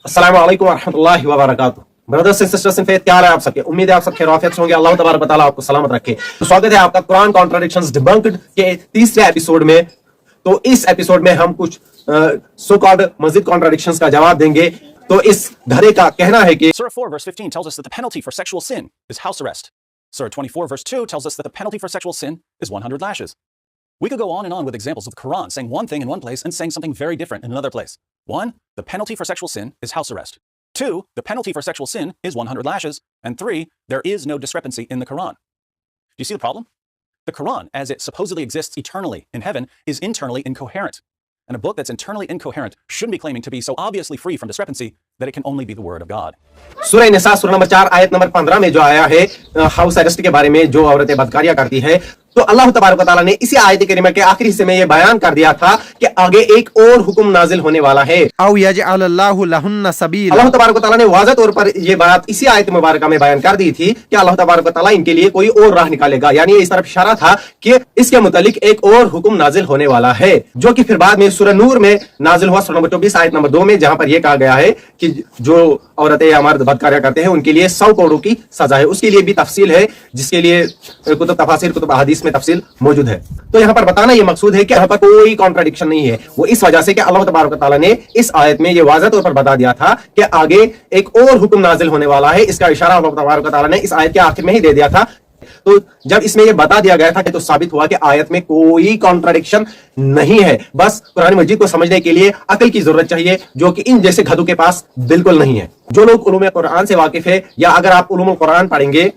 अस्सलाम वालेकुम रहमतुल्लाहि व बरकातुहू। Brothers and sisters in faith, क्या हाल है आप सबके? उम्मीद है आप सब खैरियत से होंगे। अल्लाह तबारक व तआला आपको सलामत रखे। तो स्वागत है आपका कुरान कॉन्ट्रडिक्शंस डिबंक्ड के तीसरे एपिसोड में। तो इस एपिसोड में हम कुछ सो कॉल्ड मजीद कॉन्ट्रडिक्शंस का जवाब देंगे। तो इस घरे का कहना है कि Surah 4 verse 15 tells us that the penalty for sexual sin is house arrest. Surah 24 verse 2 tells us that the penalty for sexual sin is 100 lashes. We could go on and on with examples of the Quran saying one thing in one place and saying something very different in another place. 1. The penalty for sexual sin is house arrest. 2. The penalty for sexual sin is 100 lashes. And 3. There is no discrepancy in the Quran. Do you see the problem? The Quran, as it supposedly exists eternally in heaven, is internally incoherent. And a book that's internally incoherent shouldn't be claiming to be so obviously free from discrepancy that it can only be the word of God. सूरह निसा सूरह number 4 आयत number 15 में जो आया है house arrest के बारे में, जो औरतें बदकारियां करती है, तो अल्लाह तबारक व तआला ने इसी आयत करीमा के आखिरी हिस्से में ये बयान कर दिया था कि आगे एक और हुक्म नाजिल होने वाला है। औ यजअलल्लाहु लहुन्ना सबीला। अल्लाह तबारक व तआला ने वाज़ह तौर पर ये बात इसी आयत मुबारक में बयान कर दी थी कि अल्लाह तबारक व तआला इनके लिए कोई और राह निकालेगा। यानी इस तरफ इशारा था कि इसके मुतालिक एक और हुक्म नाजिल होने वाला है, जो कि फिर बाद में सूरह नूर में नाजिल हुआ, सूरह नंबर 24 आयत नंबर 2 में, जहां पर यह कहा गया है कि जो औरतें या मर्द बदकारियां करते हैं उनके लिए 100 करोड़ की सजा है। उसके लिए भी तफसील है, जिसके लिए कुतुब तफासिर कुतुब अहादीस में तफसील मौजूद है। तो यहाँ पर बताना ये मकसूद है कि यहाँ पर कोई कॉन्ट्रडिक्शन नहीं है। वो इस वजह से कि अल्लाह तबारक व तआला ने इस आयत में ये वाज़ह तौर पर बता दिया था कि आगे एक और हुक्म नाजिल होने वाला है। इसका इशारा अल्लाह तबारक व तआला ने इस आयत के आखिर में ही दे दिया था। तो जब इसमें ये बता दिया गया था कि तो साबित हुआ कि आयत में कोई कॉन्ट्रडिक्शन नहीं है। बस कुरान मजीद को समझने के लिए अकल की जरूरत चाहिए, जो कि इन जैसे गधों के पास बिल्कुल नहीं है। जो लोग उलूम कुरान से वाकिफ है, या अगर आप उलूम कुरान पढ़ेंगे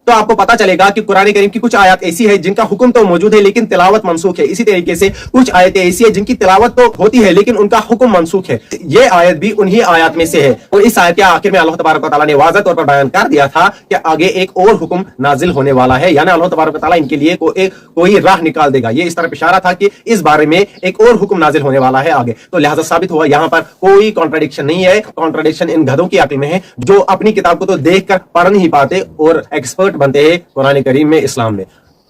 तो आपको पता चलेगा कि कुरान करीम की कुछ आयत ऐसी है जिनका हुक्म तो मौजूद है लेकिन तिलावत मनसूख है। इसी तरीके से कुछ आयतें ऐसी है जिनकी तिलावत तो होती है लेकिन उनका हुक्म मनसूख है। ये आयत भी उन्हीं आयत में से है। और इस आयत के आखिर में अल्लाह तबारक व तआला ने वाज़ह तौर पर बयान कर दिया था कि आगे एक और हुक्म नाजिल होने वाला है, यानी अल्लाह तबारक व तआला इनके लिए कोई राह निकाल देगा। ये इस तरफ इशारा था कि इस बारे में एक और हुक्म नाजिल होने वाला है आगे। तो लिहाजा साबित हुआ यहाँ पर कोई कॉन्ट्रडिक्शन नहीं है। कॉन्ट्रडिक्शन इन गधों की अक्ल में है, जो अपनी किताब को तो देख कर पढ़ नहीं पाते और एक्सपर्ट बनते हैं कुरान करीम में, इस्लाम में।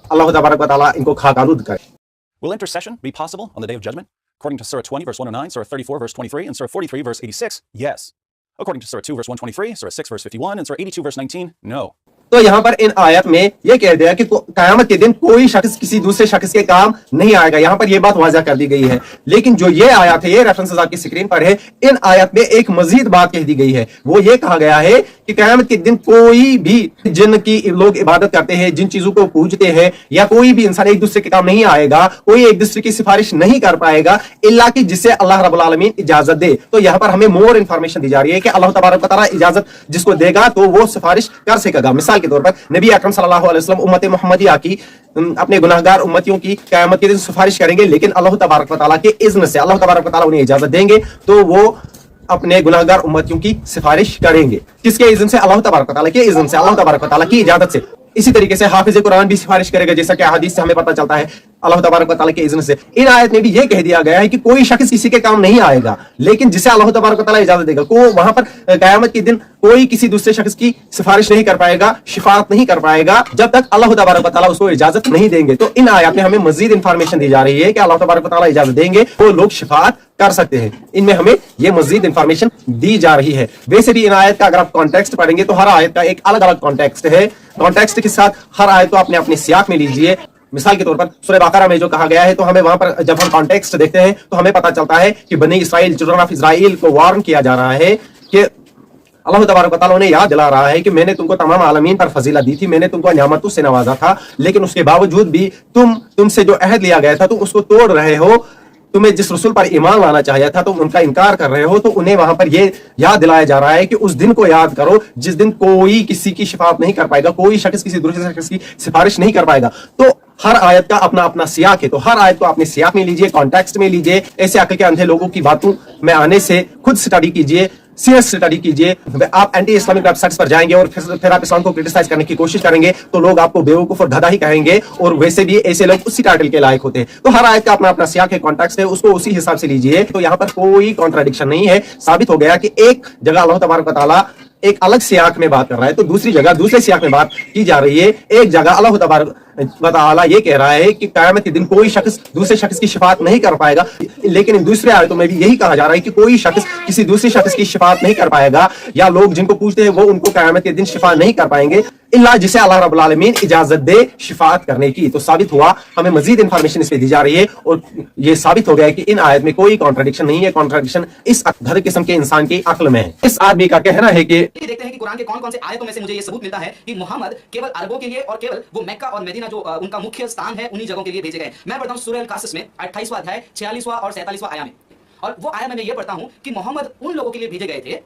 अल्लाह तबारक व तआला इनको खाकालूद करे। Will intercession be possible on the day of judgment? According to Surah 20 verse 109, Surah 34 verse 23, and Surah 43 verse 86, yes. According to Surah 2 verse 123, Surah 6 verse 51, and Surah 82 verse 19, no. तो यहाँ पर इन आयत में यह कह दिया कि क़यामत के दिन कोई शख्स किसी दूसरे शख्स के काम नहीं आएगा। यहाँ पर यह बात वाज़ह कर दी गई है। लेकिन जो ये आयत है, ये रेफरेंसेस आपकी स्क्रीन पर है, इन आयत में एक मजीद बात कह दी गई है। वो ये कहा गया है कि क़यामत के दिन कोई भी जिनकी लोग इबादत करते हैं, जिन चीजों को पूजते हैं, या कोई भी इंसान एक दूसरे के काम नहीं आएगा, कोई एक दूसरे की सिफारिश नहीं कर पाएगा इल्ला कि जिससे अल्लाह रब्बुल आलमीन इजाजत दे। तो यहाँ पर हमें मोर इंफॉर्मेशन दी जा रही है कि अल्लाह तबारक व तआला इजाजत जिसको देगा तो वो सिफारिश कर सकेगा। मिसाल के तौर पर नबी अकरम सल्लल्लाहु अलैहि वसल्लम उम्मत मुहम्मदिया की, अपने गुनाहगार उम्मतियों की क़यामत के दिन सिफारिश करेंगे, लेकिन अल्लाह तबारक व तआला के इज़्न से, अल्लाह तबारक व तआला उन्हें इजाजत देंगे तो वो अपने गुनाहगार उम्मतियों की सिफारिश करेंगे। किसके इज़्न से? अल्लाह तबारक व तआला के इज़्न से, अल्लाह तबारक व तआला की इजाजत से। इसी तरीके से हाफिज़ कुरान भी सिफारिश करेगा, जैसा कि हदीस से हमें पता चलता है, अल्लाह तबारक व तआला के इज़्न से। इन आयत में भी यह कह दिया गया है कि कोई शख्स किसी के काम नहीं आएगा, लेकिन जिसे अल्लाह तबारक व तआला इजाजत देगा, को वहां पर क़यामत के दिन कोई किसी दूसरे शख्स की सिफारिश नहीं कर पाएगा, शिफाअत नहीं कर पाएगा, जब तक अल्लाह तबारक व तआला उसको इजाजत नहीं देंगे। तो इन आयत में हमें मजीद इंफॉर्मेशन दी जा रही है कि अल्लाह तबारक व तआला इजाजत देंगे वो लोग शिफाअत कर सकते हैं। इनमें हमें ये मजीद इंफॉर्मेशन दी जा रही है। वैसे भी इन आयत का अगर आप कॉन्टेक्स्ट पढ़ेंगे तो हर आयत का एक अलग अलग कॉन्टेक्स्ट है। कॉन्टेक्स्ट के साथ हर आयत को अपने अपने सियाक में लीजिए। मिसाल के तौर पर सूरह बकरा में जो कहा गया है, तो हमें वहां पर जब हम कॉन्टेक्स्ट देखते हैं तो हमें पता चलता है कि बनी इसराइल, चिल्ड्रन ऑफ इजराइल को वार्न किया जा रहा है कि अल्लाह तबारक व तआला उन्हें याद दिला रहा है कि मैंने तुमको तमाम आलमीन पर फजीलत दी थी, मैंने तुमको नियामतों से नवाजा था, लेकिन उसके बावजूद भी तुमसे जो अहद लिया गया था तुम उसको तोड़ रहे हो। तुम्हें जिस रसूल पर ईमान लाना चाहिए था तुम उनका इनकार कर रहे हो। तो उन्हें वहां पर यह याद दिलाया जा रहा है कि उस दिन को याद करो जिस दिन कोई किसी की शिफाअत नहीं कर पाएगा, कोई शख्स किसी दूसरे शख्स की सिफारिश नहीं कर पाएगा। तो हर आयत का अपना अपना सियाक है, तो हर आयत को अपने सियाक में लीजिए, कॉन्टेक्स्ट में लीजिए। ऐसे अक्ल के अंधे लोगों की बातों में आने से खुद स्टडी कीजिए, सीरियस स्टडी कीजिए। आप एंटी इस्लामिक वेबसाइट्स पर जाएंगे और फिर आप इस्लाम को क्रिटिसाइज करने की कोशिश करेंगे तो लोग आपको बेवकूफ और गधा ही कहेंगे, और वैसे भी ऐसे लोग उसी टाइटल के लायक होते हैं। तो हर आयत का अपना अपना सियाक है, कॉन्टेक्स्ट है, उसको उसी हिसाब से लीजिए। तो यहाँ पर कोई कॉन्ट्रडिक्शन नहीं है। साबित हो गया कि एक जगह अल्लाह तबारक व तआला एक अलग सियाक में बात कर रहा है, तो दूसरी जगह दूसरे सियाक में बात की जा रही है। एक जगह अल्लाह तबारक व तआला ये कह रहा है कि क़यामत के दिन कोई शख्स दूसरे शख्स की शिफात नहीं कर पाएगा, लेकिन इन दूसरे आयतों में भी यही कहा जा रहा है कि कोई शख्स किसी दूसरे शख्स की शिफात नहीं कर पाएगा, या लोग जिनको पूछते हैं वो उनको क़यामत के दिन शिफा नहीं कर पाएंगे इल्ला जिसे अल्लाह रब्बुल आलमीन इजाजत दे शिफात करने की। तो साबित हुआ, हमें मजीद इंफॉर्मेशन इस पे दी जा रही है और ये साबित हो गया कि इन आयत में कोई कॉन्ट्रडिक्शन नहीं है। कॉन्ट्रडिक्शन इस अधर किस्म के इंसान की अक्ल में है। इस आदमी का कहना है कि देखते हैं कि कुरान के कौन कौन से आयतों में से मुझे ये सबूत मिलता है कि मोहम्मद केवल अरबों के लिए और केवल वो मक्का और मदीना जो उनका मुख्य स्थान है उन्हीं जगहों के लिए भेजे गए। मैं पढ़ता हूँ सूरह अल-कासस में 28वां अध्याय 46वां और 47वां आया में, और वो आया में मैं ये पढ़ता हूँ कि मोहम्मद उन लोगों के लिए भेजे गए थे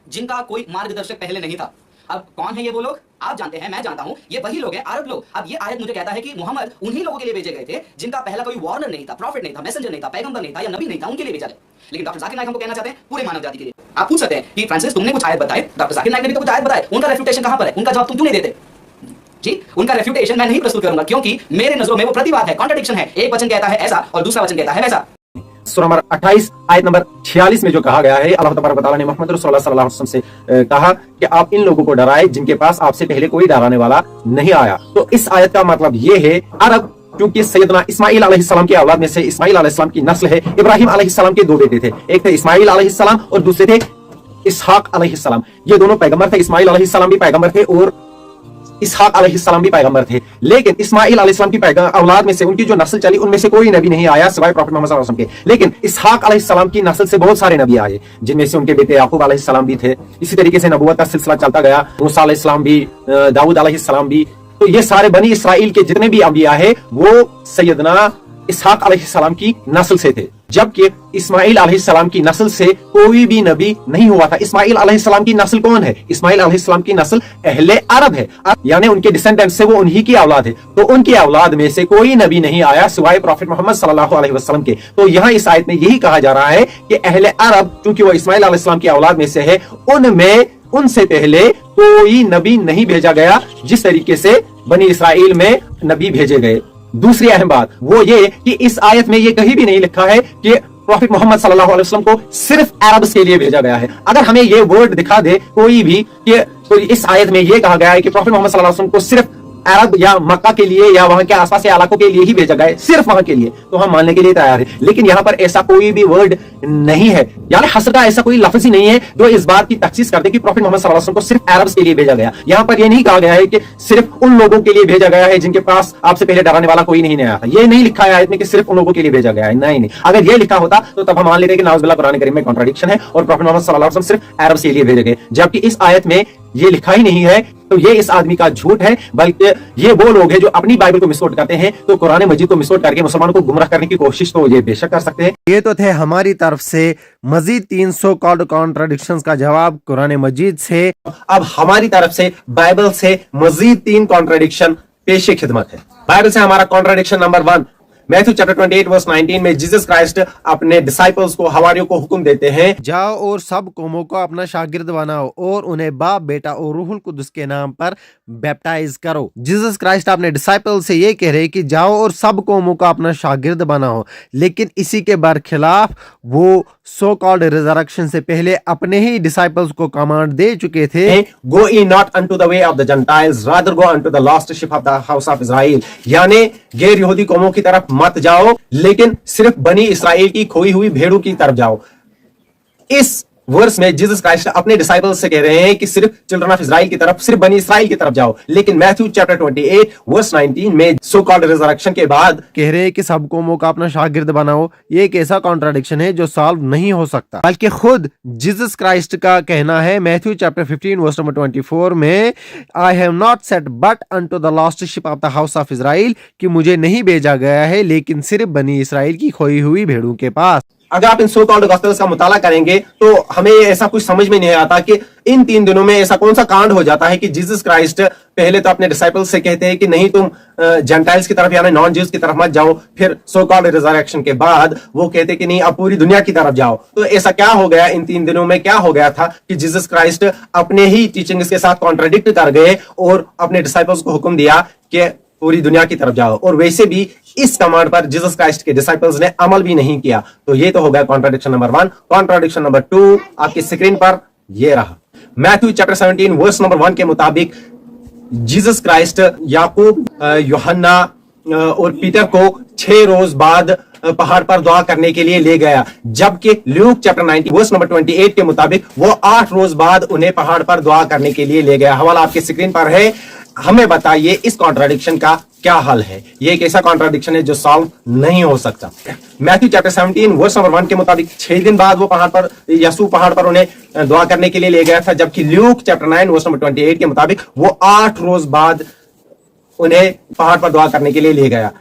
जिनका कोई मार्गदर्शक पहले नहीं था। अब कौन है ये वो लोग? आप जानते हैं, मैं जानता हूं, ये वही लोग हैं, अरब लोग। अब ये आयत मुझे कहता है कि मोहम्मद उन्हीं लोगों के लिए भेजे गए थे जिनका पहला कोई वार्नर नहीं था, प्रॉफिट नहीं था, मैसेंजर नहीं था, पैगंबर नहीं था या नबी नहीं था, उनके लिए भेजा गया। लेकिन डॉक्टर जाकिर नाइक हमको कहना चाहते हैं पूरे मानव जाति के लिए। आप पूछ सकते हैं कि फ्रांसिस तुमने कुछ आयत बताए, डॉक्टर जाकिर नाइक ने भी तो कुछ आयत बताए, उनका रेफ्यूटेशन कहां पर है? उनका जवाब तुम क्यों नहीं देते? जी, उनका रेफ्यूटेशन मैं नहीं प्रस्तुत करूंगा क्योंकि मेरे नजरों में वो प्रतिवाद है, कॉन्ट्रडिक्शन है। एक वचन कहता है ऐसा और दूसरा वचन कहता है वैसा। सूरह नंबर 28 आयत नंबर 46 में जो कहा गया है, अल्लाह तबारक व तआला ने मोहम्मद रसूलुल्लाह सल्लल्लाहु अलैहि वसल्लम से कहा कि आप इन लोगों को डराए जिनके पास आपसे पहले कोई डराने वाला नहीं आया। तो इस आयत का मतलब ये है, अरब क्योंकि सैयदना इस्माइल अलैहिस्सलाम की औलाद में से इस्माइल अलैहिस्सलाम की नस्ल है। इब्राहिम अलैहिस्सलाम के दो बेटे थे, एक थे इस्माइल अलैहिस्सलाम और दूसरे थे इसहाक अलैहिस्सलाम। ये दोनों पैगंबर थे। इस्माइल अलैहिस्सलाम भी पैगंबर थे और इसहाक अलैहिस्सलाम भी पैगंबर थे। लेकिन इस्माइल अलैहिस्सलाम की औलाद में से उनकी जो नस्ल चली उनमें से कोई नबी नहीं आया सिवाय प्रॉफिट मोहम्मद सल्लल्लाहु अलैहि वसल्लम के। लेकिन इसहाक अलैहिस्सलाम की नस्ल से बहुत सारे नबी आए, जिनमें से उनके बेटे याकूब अलैहिस्सलाम भी थे। इसी तरीके से नबूवत का सिलसिला चलता गया, मूसा अलैहिस्सलाम भी, दाऊद अलैहिस्सलाम भी। तो ये सारे बनी इसराइल के जितने भी अंबिया है वो सैयदना इसहाक अलैहिस्सलाम की नस्ल से थे, जबकि इस्माइल अलैहिस्सलाम की नस्ल से कोई भी नबी नहीं हुआ था। इस्माइल अलैहिस्सलाम की नस्ल कौन है? इस्माइल अलैहिस्सलाम की नस्ल अहले अरब है, यानी उनके डिसेंडेंट्स से वो उन्हीं की औलाद है। तो उनकी औलाद में से कोई नबी नहीं आया सिवाय प्रॉफिट मोहम्मद सल्लल्लाहु अलैहि वसल्लम के। तो यहाँ इस आयत में यही कहा जा रहा है कि अहले अरब क्योंकि वो इस्माइल अलैहिस्सलाम की औलाद में से है, उनमें उनसे पहले कोई नबी नहीं भेजा गया जिस तरीके से बनी इसराइल में नबी भेजे गए। दूसरी अहम बात वो ये कि इस आयत में ये कहीं भी नहीं लिखा है कि प्रॉफिट मोहम्मद सल्लल्लाहु अलैहि वसल्लम को सिर्फ अरब्स के लिए भेजा गया है। अगर हमें ये वर्ड दिखा दे कोई भी कि तो इस आयत में ये कहा गया है कि प्रॉफिट मोहम्मद सल्लल्लाहु अलैहि वसल्लम को सिर्फ अरब या मक्का के लिए या वहां के आसपास के इलाकों के लिए ही भेजा गया है, सिर्फ वहां के लिए, तो हम मानने के लिए तैयार है। लेकिन यहाँ पर ऐसा कोई भी वर्ड नहीं है, यानी हसर का ऐसा कोई लफ्ज ही नहीं है जो इस बात की तखसीस करते कि प्रॉफिट मोहम्मद सल्लल्लाहु अलैहि वसल्लम को सिर्फ अरब्स के लिए भेजा गया। यहाँ पर यह नहीं कहा गया है कि सिर्फ उन लोगों के लिए भेजा गया है जिनके पास आपसे पहले डराने वाला कोई नहीं आया था। ये नहीं लिखा है आयत में कि सिर्फ उन लोगों के लिए भेजा गया है। नहीं, अगर ये लिखा होता तो तब हम मान लेते कि नाउज़ुबिल्लाह कुरान करीम में कॉन्ट्रडिक्शन है और प्रॉफिट मोहम्मद सल्लल्लाहु अलैहि वसल्लम सिर्फ अरब्स के लिए भेजे गए, जबकि इस आयत में ये लिखा ही नहीं है। तो ये इस आदमी का झूठ है, बल्कि ये वो लोग हैं जो अपनी बाइबल को मिसकोट करते हैं, तो कुरान मजीद को मिसकोट करके मुसलमानों को गुमराह करने की कोशिश तो ये बेशक कर सकते हैं। ये तो थे हमारी तरफ से मजीद 300 कॉल्ड कॉन्ट्रडिक्शंस का जवाब कुरान मजीद से। अब हमारी तरफ से बाइबल से मजीद 3 कॉन्ट्रडिक्शन पेश खिदमत है। बाइबल से हमारा contradiction number 1, Matthew chapter 28 verse 19 में जीसस क्राइस्ट अपने डिसाइपल्स को, हवारियों को हुक्म देते हैं, जाओ और सब कौमों को अपना शागिर्द बनाओ और उन्हें बाप, बेटा और रूहुल कुद्दुस के नाम पर बैप्टाइज करो। जीसस क्राइस्ट अपने डिसाइपल से ये कह रहे कि जाओ और सब कौमों को अपना शागिर्द बनाओ, लेकिन इसी के बरखिलाफ वो सो कॉल्ड रिजरेक्शन से पहले अपने ही डिसाइपल्स को कमांड दे चुके थे, go ye not unto the way of the gentiles rather go unto the lost sheep of the house of Israel, यानी गैर यहूदी कौमों की तरफ मत जाओ, लेकिन सिर्फ बनी इसराइल की खोई हुई भेड़ों की तरफ जाओ। इस वर्स में जीसस क्राइस्ट अपने डिसाइपल्स से कह रहे हैं कि सिर्फ चिल्ड्रन ऑफ इजराइल की तरफ, सिर्फ बनी इसराइल की तरफ जाओ। लेकिन मैथ्यू चैप्टर 28 वर्स 19 में सो कॉल्ड रिजरेक्शन के बाद कह रहे हैं कि सब कौमों का अपना शागिर्द बनाओ। ये एक ऐसा कॉन्ट्रडिक्शन है जो सॉल्व नहीं हो सकता, बल्कि खुद जीसस क्राइस्ट का कहना है मैथ्यू चैप्टर 15 वर्स नंबर 24 में, I have not set but unto the lost sheep of the house of Israel, कि मुझे नहीं भेजा गया है लेकिन सिर्फ बनी इसराइल की खोई हुई भेड़ों के पास। अगर आप इन सो कॉल्ड गॉस्पेल्स का मुताला करेंगे तो हमें ऐसा कुछ समझ में नहीं आता कि इन 3 दिनों में ऐसा कौन सा कांड हो जाता है कि जीसस क्राइस्ट पहले तो अपने डिसाइपल्स से कहते हैं कि नहीं तुम जेंटाइल्स की तरफ यानी नॉन ज्यूज की तरफ मत जाओ, फिर सो कॉल्ड रिजरेक्शन के बाद वो कहते हैं कि नहीं अब पूरी दुनिया की तरफ जाओ। तो ऐसा क्या हो गया इन 3 दिनों में, क्या हो गया था कि जीसस क्राइस्ट अपने ही टीचिंग्स के साथ कॉन्ट्राडिक्ट कर गए और अपने डिसाइपल्स को हुक्म दिया कि पूरी दुनिया की तरफ जाओ, और वैसे भी इस कमांड पर जीसस क्राइस्ट के डिसाइपल्स ने अमल भी नहीं किया। तो ये तो हो गया कॉन्ट्रडिक्शन नंबर 1। कॉन्ट्रडिक्शन नंबर 2 आपकी स्क्रीन पर ये रहा। मैथ्यू चैप्टर 17 वर्स नंबर 1 के मुताबिक जीसस क्राइस्ट याकूब, यूहन्ना और पीटर को 6 रोज बाद पहाड़ पर दुआ करने के लिए ले गया, जबकि ल्यूक चैप्टर 19 वर्स नंबर 28 के मुताबिक वो 8 रोज बाद उन्हें पहाड़ पर दुआ करने के लिए ले गया। हवाला आपकी स्क्रीन पर है। हमें बताइए इस कॉन्ट्राडिक्शन का क्या हल है। ये एक ऐसा कॉन्ट्राडिक्शन है जो सॉल्व नहीं हो सकता। मैथ्यू चैप्टर 17 वर्स नंबर 1 के मुताबिक 6 दिन बाद वो पहाड़ पर, यसू पहाड़ पर उन्हें दुआ करने के लिए ले गया था, जबकि ल्यूक चैप्टर 9 वर्स नंबर 28 के मुताबिक वो 8 रोज बाद उन्हें पहाड़ पर दुआ करने के लिए ले गया।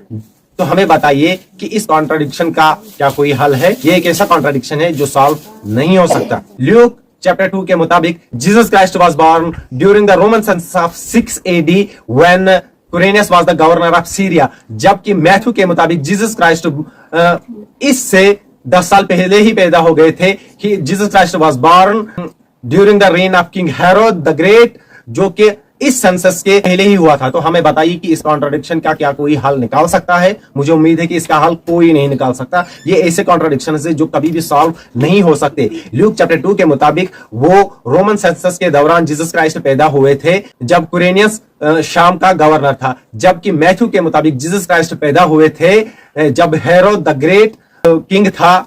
तो हमें बताइए कि इस कॉन्ट्राडिक्शन का क्या कोई हल है। ये एक ऐसा कॉन्ट्राडिक्शन है जो सॉल्व नहीं हो सकता। ल्यूक चैप्टर 2 के मुताबिक Jesus Christ was born during the Roman census of 6 AD when Quirinius was the governor of Syria, जबकि मैथ्यू के मुताबिक जीसस क्राइस्ट इससे 10 साल पहले ही पैदा हो गए थे। कि Jesus Christ was born during the reign of King Herod the Great, जो कि इस सेंसस के पहले ही हुआ था। तो हमें बताइए कि इस कॉन्ट्राडिक्शन का क्या कोई हल निकाल सकता है। मुझे उम्मीद है कि इसका हल कोई नहीं निकाल सकता। ये ऐसे कॉन्ट्राडिक्शन है जो कभी भी सॉल्व नहीं हो सकते। ल्यूक चैप्टर 2 के मुताबिक वो रोमन सेंसस के दौरान जीसस क्राइस्ट पैदा हुए थे जब क्विरिनियस शाम का गवर्नर था, जबकि मैथ्यू के मुताबिक जीसस क्राइस्ट पैदा हुए थे जब हेरोद द ग्रेट किंग था।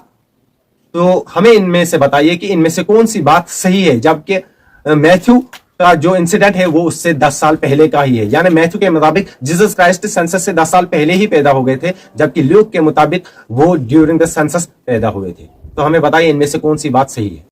तो हमें इनमें से बताइए कि इनमें से कौन सी बात सही है, जबकि मैथ्यू का जो इंसिडेंट है वो उससे 10 साल पहले का ही है। यानी मैथ्यू के मुताबिक जीसस क्राइस्ट सेंसस से 10 साल पहले ही पैदा हो गए थे, जबकि ल्यूक के मुताबिक वो ड्यूरिंग द सेंसस पैदा हुए थे। तो हमें बताइए इनमें से कौन सी बात सही है।